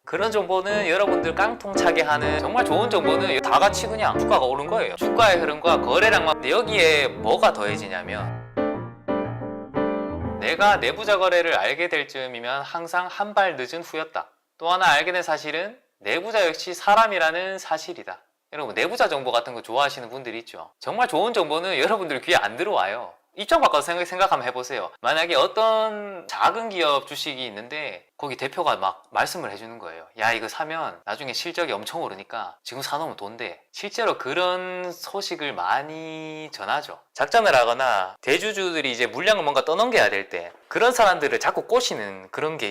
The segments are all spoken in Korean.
그런 정보는 여러분들 깡통 차게 하는 정말 좋은 정보는 다 같이 그냥 주가가 오른 거예요. 주가의 흐름과 거래량만. 근데 여기에 뭐가 더해지냐면, 내가 내부자 거래를 알게 될 즈음이면 항상 한 발 늦은 후였다. 또 하나 알게 된 사실은 내부자 역시 사람이라는 사실이다. 여러분, 내부자 정보 같은 거 좋아하시는 분들이 있죠. 정말 좋은 정보는 여러분들 귀에 안 들어와요. 입장 바꿔서 생각 한번 해보세요. 만약에 어떤 작은 기업 주식이 있는데 거기 대표가 막 말씀을 해주는 거예요. 야, 이거 사면 나중에 실적이 엄청 오르니까 지금 사놓으면 돈 돼. 실제로 그런 소식을 많이 전하죠. 작전을 하거나 대주주들이 이제 물량을 뭔가 떠넘겨야 될 때 그런 사람들을 자꾸 꼬시는 그런 게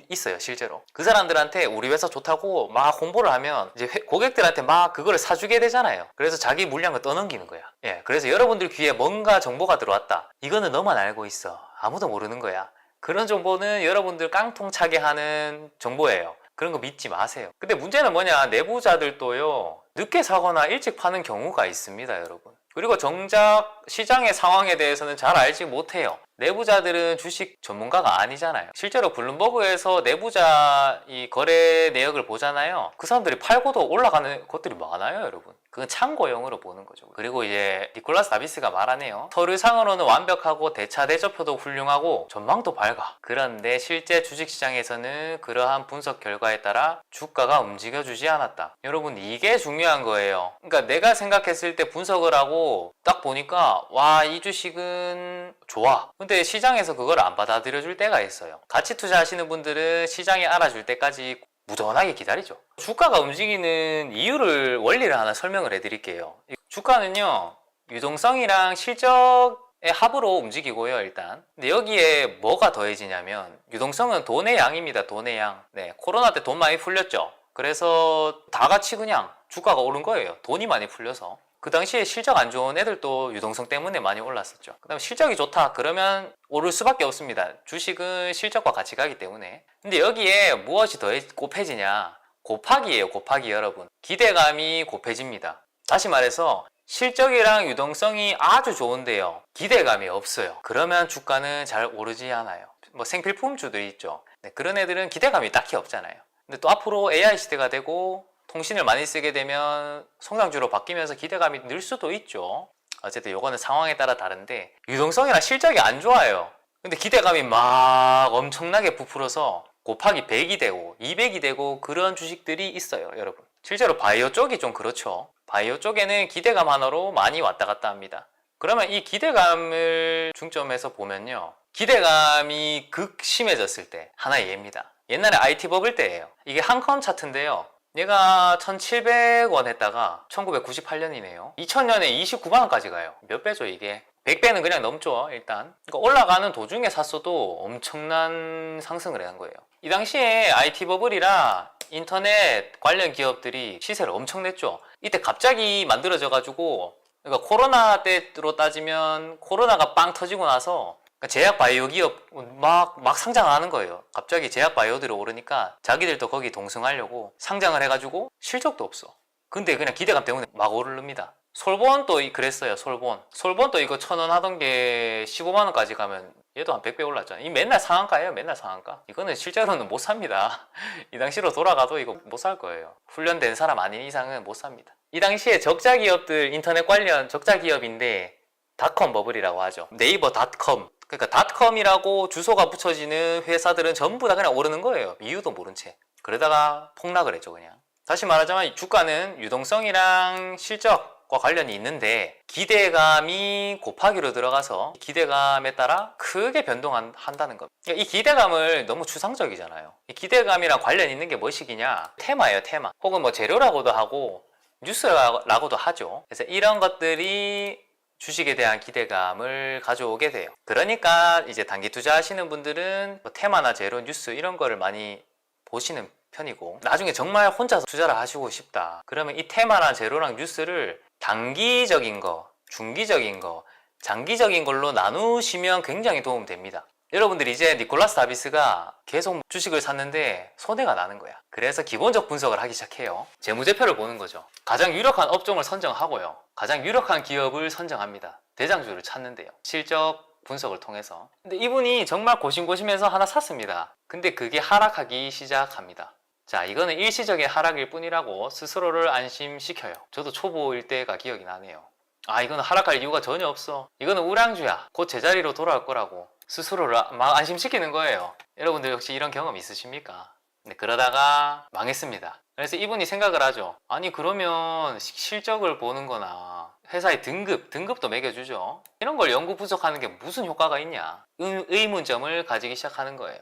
있어요. 실제로 그 사람들한테 우리 회사 좋다고 막 홍보를 하면 이제 고객들한테 막 그거를 사주게 되잖아요. 그래서 자기 물량을 떠넘기는 거야. 예, 그래서 여러분들 귀에 뭔가 정보가 들어왔다. 이거는 너만 알고 있어. 아무도 모르는 거야. 그런 정보는 여러분들 깡통 차게 하는 정보예요. 그런 거 믿지 마세요. 근데 문제는 뭐냐, 내부자들도요 늦게 사거나 일찍 파는 경우가 있습니다, 여러분. 그리고 정작 시장의 상황에 대해서는 잘 알지 못해요. 내부자들은 주식 전문가가 아니잖아요. 실제로 블룸버그에서 내부자 이 거래 내역을 보잖아요. 그 사람들이 팔고도 올라가는 것들이 많아요, 여러분. 그건 참고용으로 보는 거죠. 그리고 이제 니콜라스 다비스가 말하네요. 서류상으로는 완벽하고 대차 대조표도 훌륭하고 전망도 밝아. 그런데 실제 주식시장에서는 그러한 분석 결과에 따라 주가가 움직여주지 않았다. 여러분, 이게 중요한 거예요. 그러니까 내가 생각했을 때 분석을 하고 딱 보니까 와, 이 주식은 좋아. 근데 시장에서 그걸 안 받아들여 줄 때가 있어요. 가치 투자하시는 분들은 시장이 알아줄 때까지 무던하게 기다리죠. 주가가 움직이는 이유를, 원리를 하나 설명을 해드릴게요. 주가는요 유동성이랑 실적의 합으로 움직이고요, 일단. 근데 여기에 뭐가 더해지냐면, 유동성은 돈의 양입니다. 돈의 양. 네, 코로나 때 돈 많이 풀렸죠. 그래서 다 같이 그냥 주가가 오른 거예요. 돈이 많이 풀려서. 그 당시에 실적 안 좋은 애들도 유동성 때문에 많이 올랐었죠. 그 다음에 실적이 좋다 그러면 오를 수밖에 없습니다. 주식은 실적과 같이 가기 때문에. 근데 여기에 무엇이 더 곱해지냐, 곱하기예요. 곱하기. 여러분, 기대감이 곱해집니다. 다시 말해서 실적이랑 유동성이 아주 좋은데요 기대감이 없어요. 그러면 주가는 잘 오르지 않아요. 뭐 생필품주들이 있죠. 네, 그런 애들은 기대감이 딱히 없잖아요. 근데 또 앞으로 AI 시대가 되고 통신을 많이 쓰게 되면 성장주로 바뀌면서 기대감이 늘 수도 있죠. 어쨌든 요거는 상황에 따라 다른데, 유동성이나 실적이 안 좋아요. 근데 기대감이 막 엄청나게 부풀어서 곱하기 100이 되고 200이 되고 그런 주식들이 있어요, 여러분. 실제로 바이오 쪽이 좀 그렇죠. 바이오 쪽에는 기대감 하나로 많이 왔다 갔다 합니다. 그러면 이 기대감을 중점에서 보면요, 기대감이 극심해졌을 때 하나의 예입니다. 옛날에 IT 버블 때예요. 이게 한컴 차트인데요, 얘가 1,700원 했다가 1998년이네요 2000년에 29만원까지 가요. 몇 배죠 이게? 100배는 그냥 넘죠, 일단. 그러니까 올라가는 도중에 샀어도 엄청난 상승을 한 거예요. 이 당시에 IT 버블이라 인터넷 관련 기업들이 시세를 엄청 냈죠. 이때 갑자기 만들어져 가지고, 그러니까 코로나 때로 따지면 코로나가 빵 터지고 나서 제약 바이오 기업 막 상장하는 거예요. 갑자기 제약 바이오들이 오르니까 자기들도 거기 동승하려고 상장을 해가지고 실적도 없어. 근데 그냥 기대감 때문에 막 오르릅니다. 솔본도 그랬어요. 솔본도 이거 1,000원 하던 게 15만원까지 가면 얘도 한 100배 올랐잖아요. 이 맨날 상한가예요. 맨날 상한가. 이거는 실제로는 못 삽니다. 이 당시로 돌아가도 이거 못 살 거예요. 훈련된 사람 아닌 이상은 못 삽니다. 이 당시에 적자 기업들, 인터넷 관련 적자 기업인데 닷컴 버블이라고 하죠. 네이버 닷컴. 그러니까 닷컴이라고 주소가 붙여지는 회사들은 전부 다 그냥 오르는 거예요. 이유도 모른 채. 그러다가 폭락을 했죠, 그냥. 다시 말하자면 주가는 유동성이랑 실적과 관련이 있는데 기대감이 곱하기로 들어가서 기대감에 따라 크게 변동한다는 겁니다. 이 기대감을 너무 추상적이잖아요. 이 기대감이랑 관련 있는 게 무엇이냐? 테마예요, 테마. 혹은 뭐 재료라고도 하고 뉴스라고도 하죠. 그래서 이런 것들이 주식에 대한 기대감을 가져오게 돼요. 그러니까 이제 단기 투자하시는 분들은 뭐 테마나 재료, 뉴스 이런 거를 많이 보시는 편이고, 나중에 정말 혼자서 투자를 하시고 싶다 그러면 이 테마나 재료랑 뉴스를 단기적인 거, 중기적인 거, 장기적인 걸로 나누시면 굉장히 도움됩니다. 여러분들이 이제 니콜라스 다비스가 계속 주식을 샀는데 손해가 나는 거야. 그래서 기본적 분석을 하기 시작해요. 재무제표를 보는 거죠. 가장 유력한 업종을 선정하고요, 가장 유력한 기업을 선정합니다. 대장주를 찾는데요, 실적 분석을 통해서. 근데 이분이 정말 고심고심해서 하나 샀습니다. 근데 그게 하락하기 시작합니다. 자, 이거는 일시적인 하락일 뿐이라고 스스로를 안심시켜요. 저도 초보일 때가 기억이 나네요. 아, 이거는 하락할 이유가 전혀 없어. 이거는 우량주야. 곧 제자리로 돌아올 거라고 스스로를 막 안심시키는 거예요. 여러분들 혹시 이런 경험 있으십니까? 네, 그러다가 망했습니다. 그래서 이분이 생각을 하죠. 아니, 그러면 실적을 보는 거나 회사의 등급도 매겨주죠. 이런 걸 연구 분석하는 게 무슨 효과가 있냐? 의문점을 가지기 시작하는 거예요.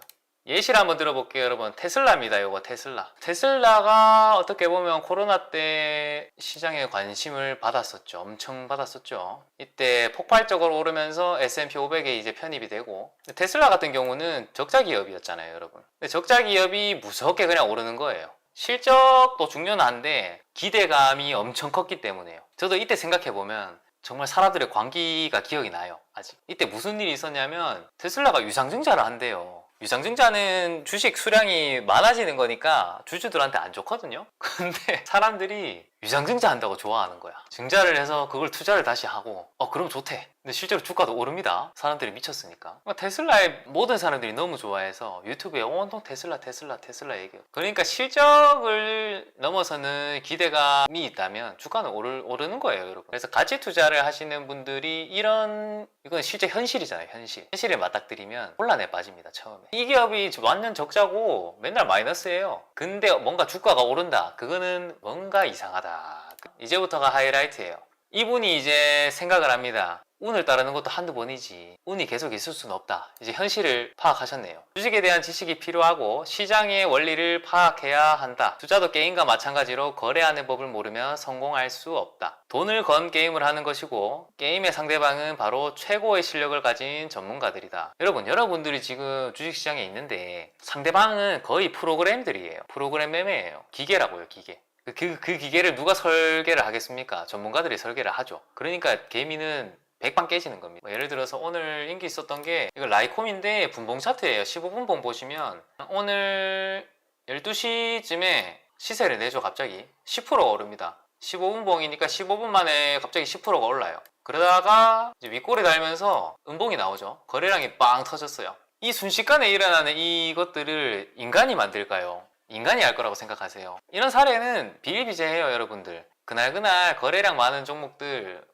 예시를 한번 들어볼게요, 여러분. 테슬라입니다. 요거 테슬라. 테슬라가 어떻게 보면 코로나 때 시장에 관심을 받았었죠. 엄청 받았었죠. 이때 폭발적으로 오르면서 S&P 500에 이제 편입이 되고, 테슬라 같은 경우는 적자 기업이었잖아요, 여러분. 근데 적자 기업이 무섭게 그냥 오르는 거예요. 실적도 중요한데 기대감이 엄청 컸기 때문에요. 저도 이때 생각해보면 정말 사람들의 광기가 기억이 나요. 아직 이때 무슨 일이 있었냐면 테슬라가 유상증자를 한대요. 유상증자는 주식 수량이 많아지는 거니까 주주들한테 안 좋거든요. 근데 사람들이 유상증자 한다고 좋아하는 거야. 증자를 해서 그걸 투자를 다시 하고 그럼 좋대. 근데 실제로 주가도 오릅니다. 사람들이 미쳤으니까. 테슬라의 모든 사람들이 너무 좋아해서 유튜브에 온통 테슬라 얘기해요. 그러니까 실적을 넘어서는 기대감이 있다면 주가는 오르는 거예요, 여러분. 그래서 가치 투자를 하시는 분들이 이건 실제 현실이잖아요. 현실에 맞닥뜨리면 혼란에 빠집니다. 처음에 이 기업이 완전 적자고 맨날 마이너스예요. 근데 뭔가 주가가 오른다. 그거는 뭔가 이상하다. 이제부터가 하이라이트예요. 이분이 이제 생각을 합니다. 운을 따르는 것도 한두 번이지 운이 계속 있을 수는 없다. 이제 현실을 파악하셨네요. 주식에 대한 지식이 필요하고 시장의 원리를 파악해야 한다. 투자도 게임과 마찬가지로 거래하는 법을 모르면 성공할 수 없다. 돈을 건 게임을 하는 것이고 게임의 상대방은 바로 최고의 실력을 가진 전문가들이다. 여러분들이 지금 주식시장에 있는데 상대방은 거의 프로그램들이에요. 프로그램 매매예요. 기계라고요, 기계. 그 기계를 누가 설계를 하겠습니까? 전문가들이 설계를 하죠. 그러니까 개미는 백방 깨지는 겁니다. 예를 들어서 오늘 인기 있었던 게 이거 라이콤인데 분봉 차트예요. 15분봉 보시면 오늘 12시쯤에 시세를 내죠. 갑자기 10%가 오릅니다. 15분봉이니까 15분 만에 갑자기 10%가 올라요. 그러다가 이제 윗골이 달면서 음봉이 나오죠. 거래량이 빵 터졌어요. 이 순식간에 일어나는 이것들을 인간이 만들까요? 인간이 할 거라고 생각하세요. 이런 사례는 비일비재해요, 여러분들. 그날 거래량 많은 종목들,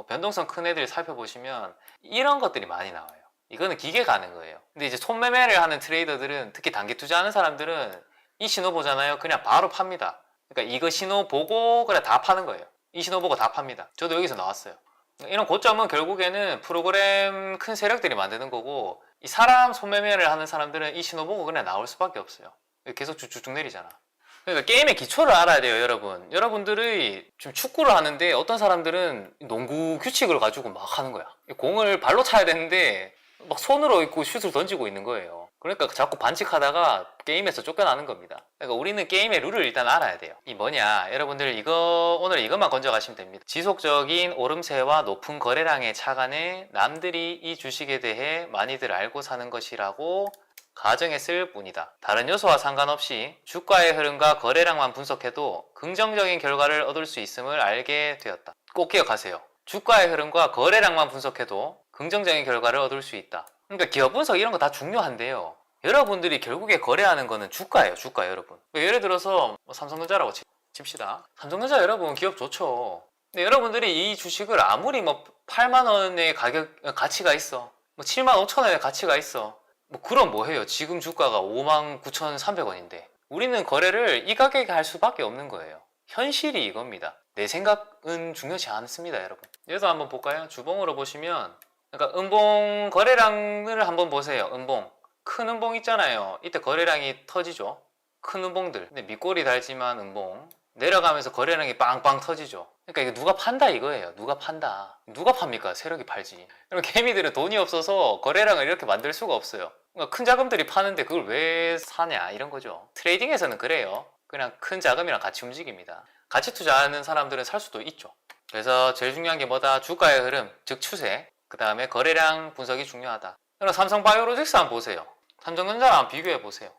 변동성 큰 애들 살펴보시면 이런 것들이 많이 나와요. 이거는 기계가 하는 거예요. 근데 이제 손매매를 하는 트레이더들은, 특히 단기 투자하는 사람들은 이 신호 보잖아요. 그냥 바로 팝니다. 그러니까 이거 신호 보고 그냥 다 파는 거예요. 이 신호 보고 다 팝니다. 저도 여기서 나왔어요. 이런 고점은 결국에는 프로그램 큰 세력들이 만드는 거고, 이 사람 손매매를 하는 사람들은 이 신호 보고 그냥 나올 수밖에 없어요. 계속 쭉쭉 내리잖아. 그러니까 게임의 기초를 알아야 돼요, 여러분. 여러분들이 지금 축구를 하는데 어떤 사람들은 농구 규칙을 가지고 막 하는 거야. 공을 발로 차야 되는데 막 손으로 있고 슛을 던지고 있는 거예요. 그러니까 자꾸 반칙하다가 게임에서 쫓겨나는 겁니다. 그러니까 우리는 게임의 룰을 일단 알아야 돼요. 이 뭐냐, 여러분들 오늘 이것만 건져가시면 됩니다. 지속적인 오름세와 높은 거래량의 차간에 남들이 이 주식에 대해 많이들 알고 사는 것이라고 가정했을 뿐이다. 다른 요소와 상관없이 주가의 흐름과 거래량만 분석해도 긍정적인 결과를 얻을 수 있음을 알게 되었다. 꼭 기억하세요. 주가의 흐름과 거래량만 분석해도 긍정적인 결과를 얻을 수 있다. 그러니까 기업 분석 이런 거 다 중요한데요. 여러분들이 결국에 거래하는 거는 주가예요, 주가, 여러분. 예를 들어서 삼성전자라고 칩시다. 삼성전자 여러분 기업 좋죠. 근데 여러분들이 이 주식을 아무리 8만 원의 가치가 있어, 7만 5천 원의 가치가 있어, 그럼 뭐해요? 지금 주가가 59,300원인데 우리는 거래를 이 가격에 할 수밖에 없는 거예요. 현실이 이겁니다. 내 생각은 중요치 않습니다, 여러분. 얘도 한번 볼까요? 주봉으로 보시면, 그러니까 음봉 거래량을 한번 보세요. 음봉, 큰 음봉 있잖아요. 이때 거래량이 터지죠. 큰 음봉들. 근데 밑골이 달지만 음봉 내려가면서 거래량이 빵빵 터지죠. 그러니까 이거 누가 판다 이거예요. 누가 판다. 누가 팝니까? 세력이 팔지. 그럼 개미들은 돈이 없어서 거래량을 이렇게 만들 수가 없어요. 그러니까 큰 자금들이 파는데 그걸 왜 사냐, 이런 거죠. 트레이딩에서는 그래요. 그냥 큰 자금이랑 같이 움직입니다. 가치 투자하는 사람들은 살 수도 있죠. 그래서 제일 중요한 게 뭐다? 주가의 흐름, 즉 추세. 그 다음에 거래량 분석이 중요하다. 그럼 삼성바이오로직스 한번 보세요. 삼성전자랑 한번 비교해 보세요.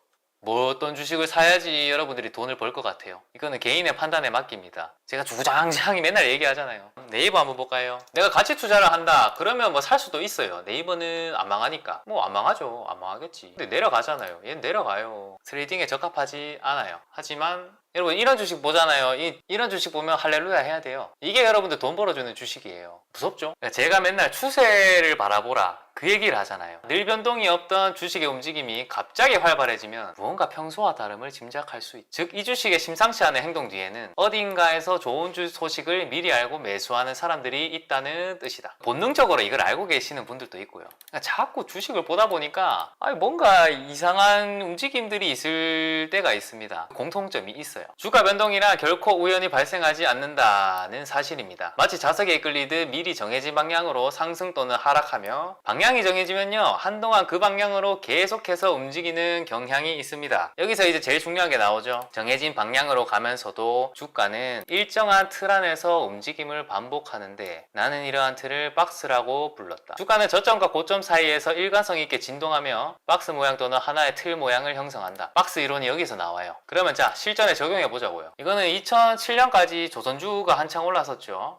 뭐 어떤 주식을 사야지 여러분들이 돈을 벌 것 같아요? 이거는 개인의 판단에 맡깁니다. 제가 주구장창이 맨날 얘기하잖아요. 네이버 한번 볼까요? 내가 가치 투자를 한다 그러면 뭐 살 수도 있어요. 네이버는 안 망하니까. 뭐 안 망하죠. 안 망하겠지. 근데 내려가잖아요. 얘는 내려가요. 트레이딩에 적합하지 않아요. 하지만 여러분 이런 주식 보잖아요. 이런 주식 보면 할렐루야 해야 돼요. 이게 여러분들 돈 벌어주는 주식이에요. 무섭죠? 그러니까 제가 맨날 추세를 바라보라 그 얘기를 하잖아요. 늘 변동이 없던 주식의 움직임이 갑자기 활발해지면 무언가 평소와 다름을 짐작할 수 있죠. 즉 이 주식의 심상치 않은 행동 뒤에는 어딘가에서 좋은 소식을 미리 알고 매수하는 사람들이 있다는 뜻이다. 본능적으로 이걸 알고 계시는 분들도 있고요. 그러니까 자꾸 주식을 보다 보니까 뭔가 이상한 움직임들이 있을 때가 있습니다. 공통점이 있어요. 주가 변동이나 결코 우연히 발생하지 않는다는 사실입니다. 마치 자석에 이끌리듯 미리 정해진 방향으로 상승 또는 하락하며 방향이 정해지면요 한동안 그 방향으로 계속해서 움직이는 경향이 있습니다. 여기서 이제 제일 중요한 게 나오죠. 정해진 방향으로 가면서도 주가는 일정한 틀 안에서 움직임을 반복하는데 나는 이러한 틀을 박스라고 불렀다. 주가는 저점과 고점 사이에서 일관성 있게 진동하며 박스 모양 또는 하나의 틀 모양을 형성한다. 박스 이론이 여기서 나와요. 그러면 자 실전에 적용해 보자고요. 이거는 2007년까지 조선주가 한창 올랐었죠.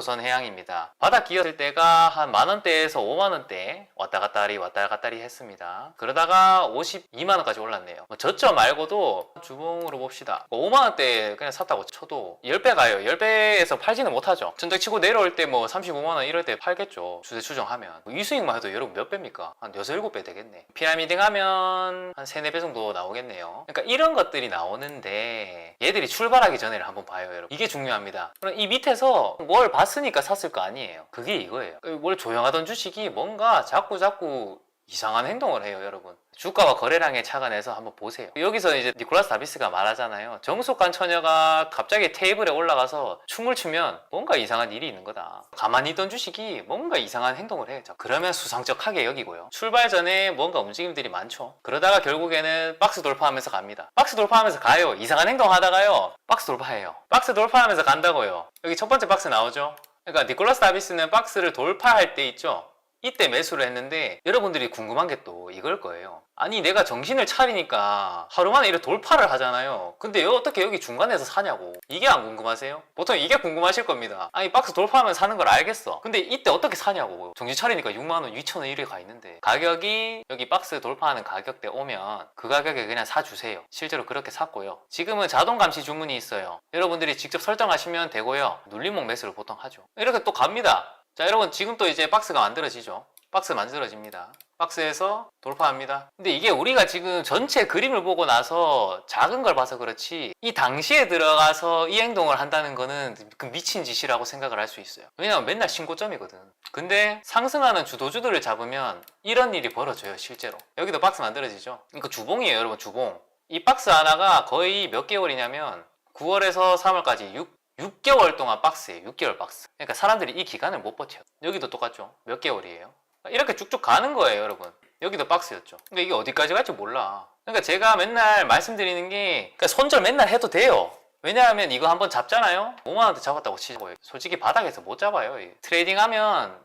한국조선해양입니다. 바닥 끼었을 때가 한 만원대에서 5만원대 왔다 갔다리 했습니다. 그러다가 52만원까지 올랐네요. 저점 말고도 주봉으로 봅시다. 5만원대 그냥 샀다고 쳐도 10배 가요. 10배에서 팔지는 못하죠. 전적 치고 내려올 때 뭐 35만원 이럴 때 팔겠죠. 주세 추정하면. 이 수익만 해도 여러분 몇 배입니까? 한 6, 7배 되겠네. 피라미딩 하면 한 3, 4배 정도 나오겠네요. 그러니까 이런 것들이 나오는데 얘들이 출발하기 전에를 한번 봐요, 여러분. 이게 중요합니다. 그럼 이 밑에서 뭘 봤으니까 샀을 거 아니에요. 그게 이거예요. 원래 조용하던 주식이 뭔가 자꾸 이상한 행동을 해요, 여러분. 주가와 거래량의 차가 내서 한번 보세요. 여기서 이제 니콜라스 다비스가 말하잖아요. 정숙한 처녀가 갑자기 테이블에 올라가서 춤을 추면 뭔가 이상한 일이 있는 거다. 가만히 있던 주식이 뭔가 이상한 행동을 해요. 그러면 수상쩍하게 여기고요. 출발 전에 뭔가 움직임들이 많죠. 그러다가 결국에는 박스 돌파하면서 갑니다. 박스 돌파하면서 가요. 이상한 행동 하다가요. 박스 돌파해요. 박스 돌파하면서 간다고요. 여기 첫 번째 박스 나오죠. 그러니까 니콜라스 다비스는 박스를 돌파할 때 있죠. 이때 매수를 했는데 여러분들이 궁금한 게 또 이걸 거예요. 아니 내가 정신을 차리니까 하루 만에 이렇게 돌파를 하잖아요. 근데 어떻게 여기 중간에서 사냐고. 이게 안 궁금하세요? 보통 이게 궁금하실 겁니다. 아니 박스 돌파하면 사는 걸 알겠어. 근데 이때 어떻게 사냐고. 정신 차리니까 6만원, 2천원 이래 가 있는데 가격이 여기 박스 돌파하는 가격대 오면 그 가격에 그냥 사주세요. 실제로 그렇게 샀고요. 지금은 자동 감시 주문이 있어요. 여러분들이 직접 설정하시면 되고요. 눌림목 매수를 보통 하죠. 이렇게 또 갑니다. 자 여러분 지금 또 이제 박스가 만들어지죠. 박스 만들어집니다. 박스에서 돌파합니다. 근데 이게 우리가 지금 전체 그림을 보고 나서 작은 걸 봐서 그렇지 이 당시에 들어가서 이 행동을 한다는 거는 그 미친 짓이라고 생각을 할 수 있어요. 왜냐면 맨날 신고점이거든. 근데 상승하는 주도주들을 잡으면 이런 일이 벌어져요. 실제로. 여기도 박스 만들어지죠. 이거 주봉이에요, 여러분. 주봉. 이 박스 하나가 거의 몇 개월이냐면 9월에서 3월까지 6개월 동안 박스예요. 6개월 박스. 그러니까 사람들이 이 기간을 못 버텨요. 여기도 똑같죠. 몇 개월이에요. 이렇게 쭉쭉 가는 거예요, 여러분. 여기도 박스였죠. 근데 이게 어디까지 갈지 몰라. 그러니까 제가 맨날 말씀드리는 게 그러니까 손절 맨날 해도 돼요. 왜냐하면 이거 한번 잡잖아요. 5만원대 잡았다고 치자고요. 솔직히 바닥에서 못 잡아요. 트레이딩 하면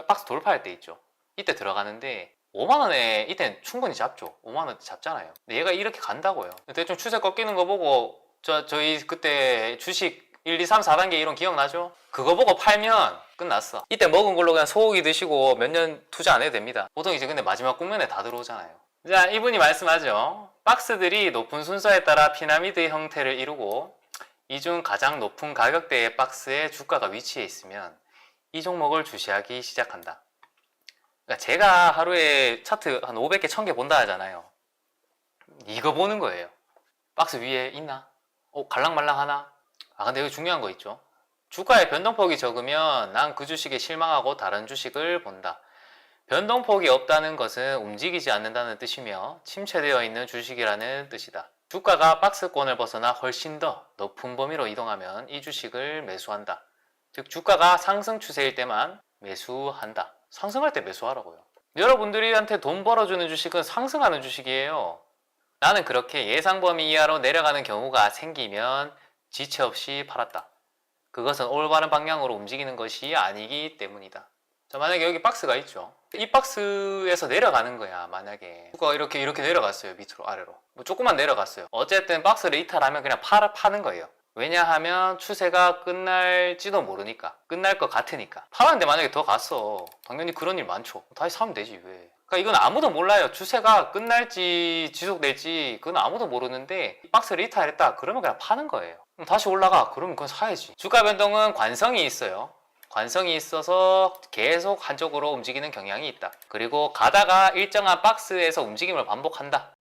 박스 돌파할 때 있죠. 이때 들어가는데 5만원에 이때는 충분히 잡죠. 5만원대 잡잖아요. 근데 얘가 이렇게 간다고요. 대충 추세 꺾이는 거 보고 저희 그때 주식 1, 2, 3, 4단계 이론 기억나죠? 그거 보고 팔면 끝났어. 이때 먹은 걸로 그냥 소고기 드시고 몇 년 투자 안 해도 됩니다. 보통 이제 근데 마지막 국면에 다 들어오잖아요. 자, 이분이 말씀하죠. 박스들이 높은 순서에 따라 피라미드 형태를 이루고 이 중 가장 높은 가격대의 박스에 주가가 위치해 있으면 이 종목을 주시하기 시작한다. 그러니까 제가 하루에 차트 한 500개, 1000개 본다 하잖아요. 이거 보는 거예요. 박스 위에 있나? 갈랑말랑 하나? 근데 여기 중요한 거 있죠. 주가의 변동폭이 적으면 난 그 주식에 실망하고 다른 주식을 본다. 변동폭이 없다는 것은 움직이지 않는다는 뜻이며 침체되어 있는 주식이라는 뜻이다. 주가가 박스권을 벗어나 훨씬 더 높은 범위로 이동하면 이 주식을 매수한다. 즉 주가가 상승 추세일 때만 매수한다. 상승할 때 매수하라고요. 여러분들한테 돈 벌어주는 주식은 상승하는 주식이에요. 나는 그렇게 예상 범위 이하로 내려가는 경우가 생기면 지체 없이 팔았다. 그것은 올바른 방향으로 움직이는 것이 아니기 때문이다. 자, 만약에 여기 박스가 있죠. 이 박스에서 내려가는 거야. 만약에 누가 이렇게 내려갔어요. 밑으로 아래로 뭐 조금만 내려갔어요. 어쨌든 박스를 이탈하면 그냥 파는 거예요. 왜냐하면 추세가 끝날지도 모르니까, 끝날 것 같으니까. 팔았는데 만약에 더 갔어, 당연히 그런 일 많죠. 다시 사면 되지. 왜? 그러니까 이건 아무도 몰라요. 추세가 끝날지 지속될지 그건 아무도 모르는데 박스를 이탈했다 그러면 그냥 파는 거예요. 그럼 다시 올라가 그러면 그건 사야지. 주가 변동은 관성이 있어요. 관성이 있어서 계속 한쪽으로 움직이는 경향이 있다. 그리고 가다가 일정한 박스에서 움직임을 반복한다.